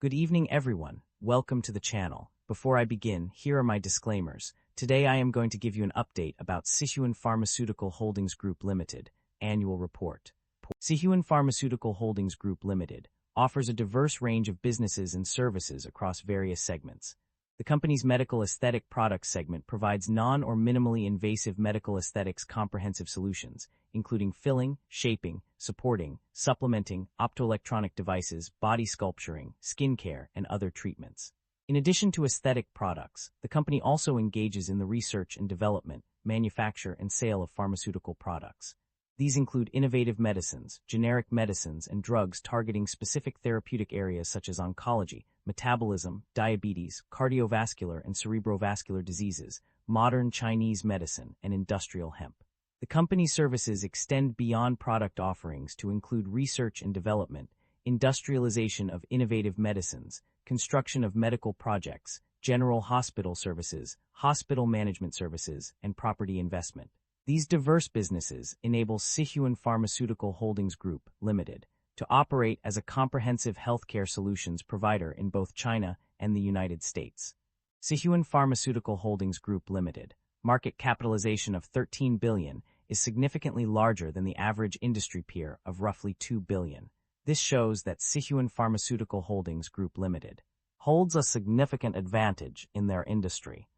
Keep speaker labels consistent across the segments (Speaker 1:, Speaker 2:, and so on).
Speaker 1: Good evening, everyone. Welcome to the channel. Before I begin, here are my disclaimers. Today I am going to give you an update about SIHUAN Pharmaceutical Holdings Group Limited Annual Report. SIHUAN Pharmaceutical Holdings Group Limited offers a diverse range of businesses and services across various segments. The company's medical aesthetic products segment provides non- or minimally invasive medical aesthetics comprehensive solutions, including filling, shaping, supporting, supplementing, optoelectronic devices, body sculpturing, skincare, and other treatments. In addition to aesthetic products, the company also engages in the research and development, manufacture, and sale of pharmaceutical products. These include innovative medicines, generic medicines, and drugs targeting specific therapeutic areas such as oncology, metabolism, diabetes, cardiovascular and cerebrovascular diseases, modern Chinese medicine, and industrial hemp. The company's services extend beyond product offerings to include research and development, industrialization of innovative medicines, construction of medical projects, general hospital services, hospital management services, and property investment. These diverse businesses enable SIHUAN Pharmaceutical Holdings Group Limited to operate as a comprehensive healthcare solutions provider in both China and the United States. SIHUAN Pharmaceutical Holdings Group Limited, market capitalization of $13 billion, is significantly larger than the average industry peer of roughly $2 billion. This shows that SIHUAN Pharmaceutical Holdings Group Limited holds a significant advantage in their industry.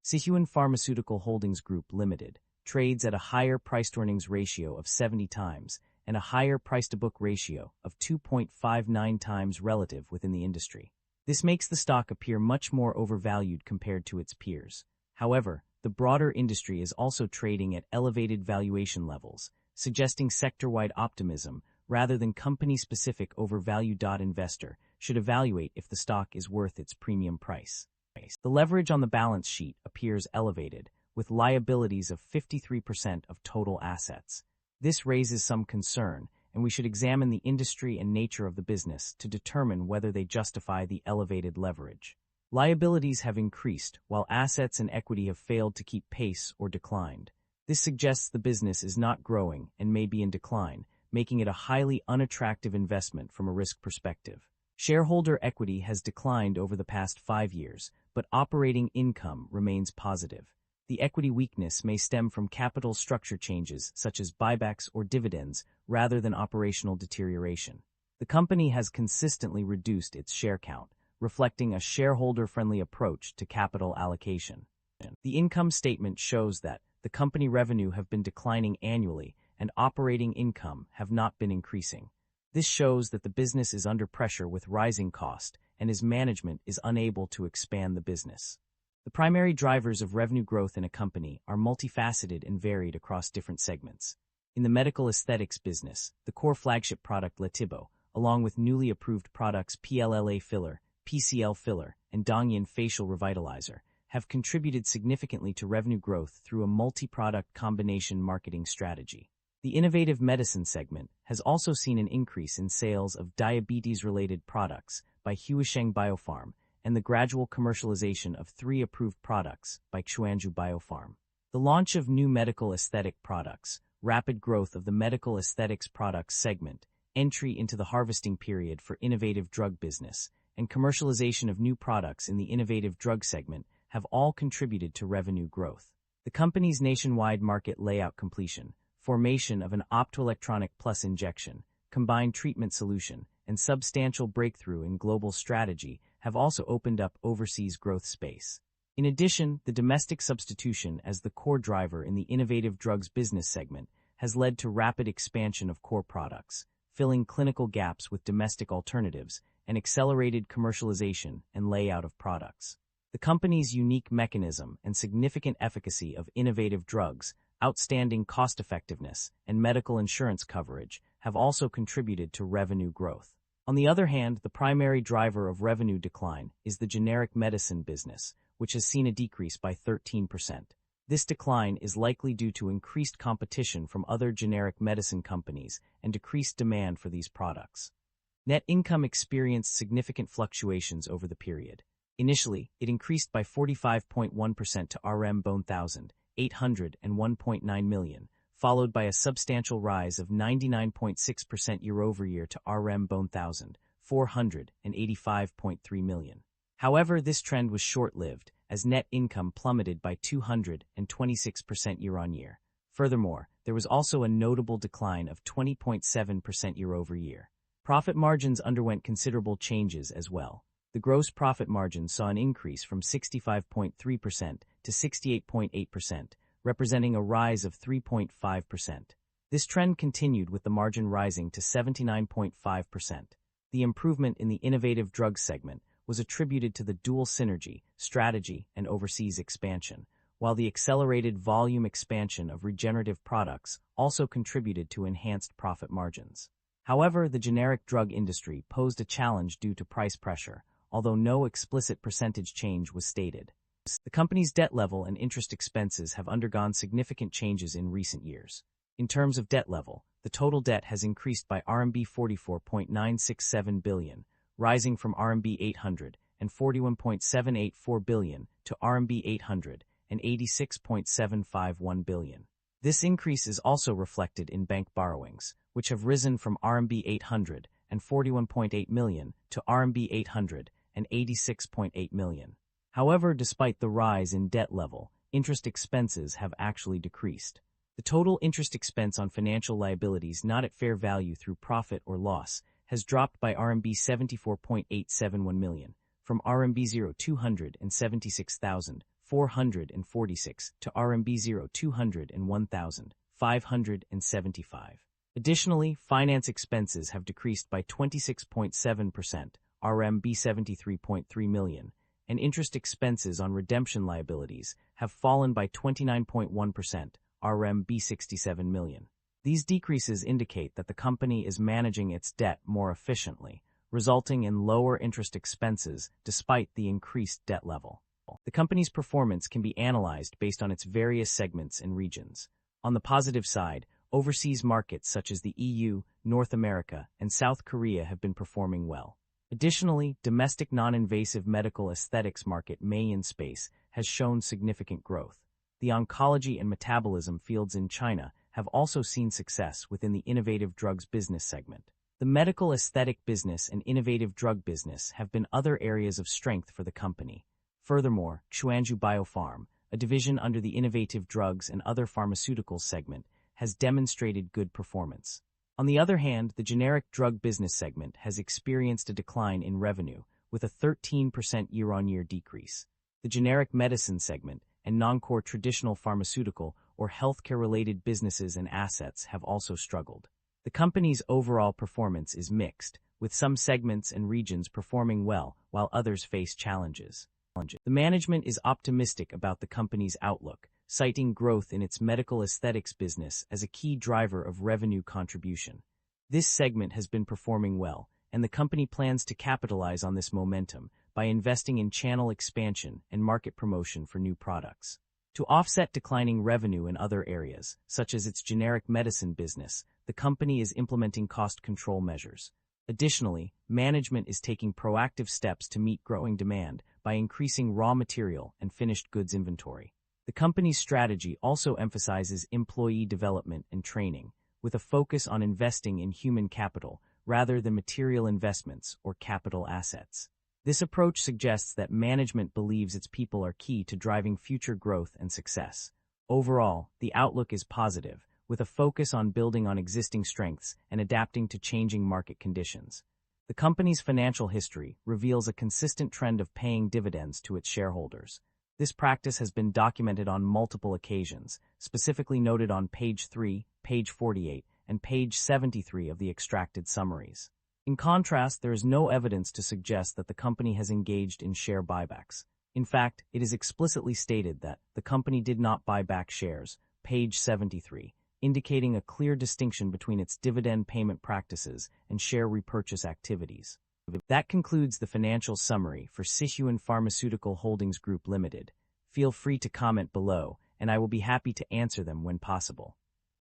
Speaker 1: SIHUAN Pharmaceutical Holdings Group Limited trades at a higher price-to-earnings ratio of 70 times and a higher price-to-book ratio of 2.59 times relative within the industry. This makes the stock appear much more overvalued compared to its peers. However, the broader industry is also trading at elevated valuation levels, suggesting sector-wide optimism rather than company-specific overvalue. Investor should evaluate if the stock is worth its premium price. The leverage on the balance sheet appears elevated, with liabilities of 53% of total assets. This raises some concern, and we should examine the industry and nature of the business to determine whether they justify the elevated leverage. Liabilities have increased, while assets and equity have failed to keep pace or declined. This suggests the business is not growing and may be in decline, making it a highly unattractive investment from a risk perspective. Shareholder equity has declined over the past 5 years, but operating income remains positive. The equity weakness may stem from capital structure changes such as buybacks or dividends rather than operational deterioration. The company has consistently reduced its share count, reflecting a shareholder-friendly approach to capital allocation. The income statement shows that the company revenue have been declining annually and operating income have not been increasing. This shows that the business is under pressure with rising cost and its management is unable to expand the business. The primary drivers of revenue growth in a company are multifaceted and varied across different segments. In the medical aesthetics business, the core flagship product Letibo, along with newly approved products PLLA filler, PCL filler, and Dongyan facial revitalizer, have contributed significantly to revenue growth through a multi-product combination marketing strategy. The innovative medicine segment has also seen an increase in sales of diabetes-related products by SIHUAN Biopharm, and the gradual commercialization of 3 approved products by SIHUAN Biopharm. The launch of new medical aesthetic products, rapid growth of the medical aesthetics products segment, entry into the harvesting period for innovative drug business, and commercialization of new products in the innovative drug segment have all contributed to revenue growth. The company's nationwide market layout completion, formation of an optoelectronic plus injection, combined treatment solution, and substantial breakthrough in global strategy have also opened up overseas growth space. In addition, the domestic substitution as the core driver in the innovative drugs business segment has led to rapid expansion of core products, filling clinical gaps with domestic alternatives, and accelerated commercialization and layout of products. The company's unique mechanism and significant efficacy of innovative drugs, outstanding cost-effectiveness, and medical insurance coverage have also contributed to revenue growth. On the other hand, the primary driver of revenue decline is the generic medicine business, which has seen a decrease by 13%. This decline is likely due to increased competition from other generic medicine companies and decreased demand for these products. Net income experienced significant fluctuations over the period. Initially, it increased by 45.1% to RM 1,801.9 million, followed by a substantial rise of 99.6% year-over-year to RM 1,000, 485.3 million. However, this trend was short-lived, as net income plummeted by 226% year-on-year. Furthermore, there was also a notable decline of 20.7% year-over-year. Profit margins underwent considerable changes as well. The gross profit margin saw an increase from 65.3% to 68.8%, representing a rise of 3.5%. This trend continued with the margin rising to 79.5%. The improvement in the innovative drugs segment was attributed to the dual synergy, strategy, and overseas expansion, while the accelerated volume expansion of regenerative products also contributed to enhanced profit margins. However, the generic drug industry posed a challenge due to price pressure, although no explicit percentage change was stated. The company's debt level and interest expenses have undergone significant changes in recent years. In terms of debt level, the total debt has increased by RMB 44.967 billion, rising from RMB 841.784 billion to RMB 886.751 billion. This increase is also reflected in bank borrowings, which have risen from RMB 841.8 million to RMB 886.8 million. However, despite the rise in debt level, interest expenses have actually decreased. The total interest expense on financial liabilities not at fair value through profit or loss has dropped by RMB 74.871 million, from RMB 276,446 to RMB 201,575. Additionally, finance expenses have decreased by 26.7%, RMB 73.3 million, and interest expenses on redemption liabilities have fallen by 29.1%, RMB 67 million. These decreases indicate that the company is managing its debt more efficiently, resulting in lower interest expenses despite the increased debt level. The company's performance can be analyzed based on its various segments and regions. On the positive side, overseas markets such as the EU, North America, and South Korea have been performing well. Additionally, domestic non-invasive medical aesthetics market main space has shown significant growth. The oncology and metabolism fields in China have also seen success within the innovative drugs business segment. The medical aesthetic business and innovative drug business have been other areas of strength for the company. Furthermore, SIHUAN PHARM, a division under the innovative drugs and other pharmaceuticals segment, has demonstrated good performance. On the other hand, the generic drug business segment has experienced a decline in revenue, with a 13% year-on-year decrease. The generic medicine segment and non-core traditional pharmaceutical or healthcare-related businesses and assets have also struggled. The company's overall performance is mixed, with some segments and regions performing well while others face challenges. The management is optimistic about the company's outlook, citing growth in its medical aesthetics business as a key driver of revenue contribution. This segment has been performing well, and the company plans to capitalize on this momentum by investing in channel expansion and market promotion for new products. To offset declining revenue in other areas, such as its generic medicine business, the company is implementing cost control measures. Additionally, management is taking proactive steps to meet growing demand by increasing raw material and finished goods inventory. The company's strategy also emphasizes employee development and training, with a focus on investing in human capital rather than material investments or capital assets. This approach suggests that management believes its people are key to driving future growth and success. Overall, the outlook is positive, with a focus on building on existing strengths and adapting to changing market conditions. The company's financial history reveals a consistent trend of paying dividends to its shareholders. This practice has been documented on multiple occasions, specifically noted on page 3, page 48, and page 73 of the extracted summaries. In contrast, there is no evidence to suggest that the company has engaged in share buybacks. In fact, it is explicitly stated that the company did not buy back shares, page 73, indicating a clear distinction between its dividend payment practices and share repurchase activities. That concludes the financial summary for SIHUAN Pharmaceutical Holdings Group Limited. Feel free to comment below, and I will be happy to answer them when possible.